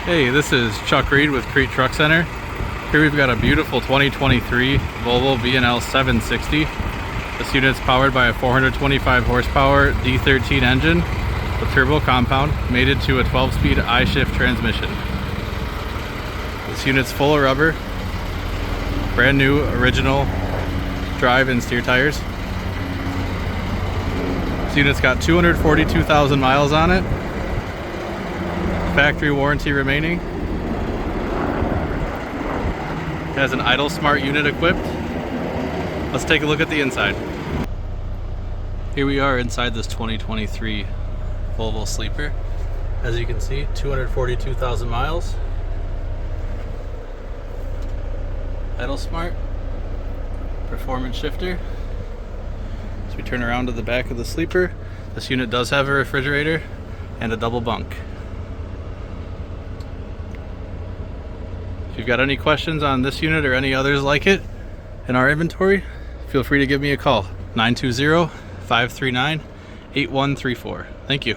Hey, this is Chuck Reed with Kriete Truck Center. Here we've got a beautiful 2023 Volvo VNL64T760. This unit's powered by a 425 horsepower D13 engine with turbo compound, mated to a 12-speed I-shift transmission. This unit's full of rubber, brand new original drive and steer tires. This unit's got 242,000 miles on it. Factory warranty remaining. It has an idle smart unit equipped. Let's take a look at the inside. Here we are inside this 2023 Volvo Sleeper. As you can see, 242,000 miles. Idle smart. Performance shifter. As we turn around to the back of the Sleeper, this unit does have a refrigerator and a double bunk. If you've got any questions on this unit or any others like it in our inventory, feel free to give me a call, 920-539-8134. Thank you.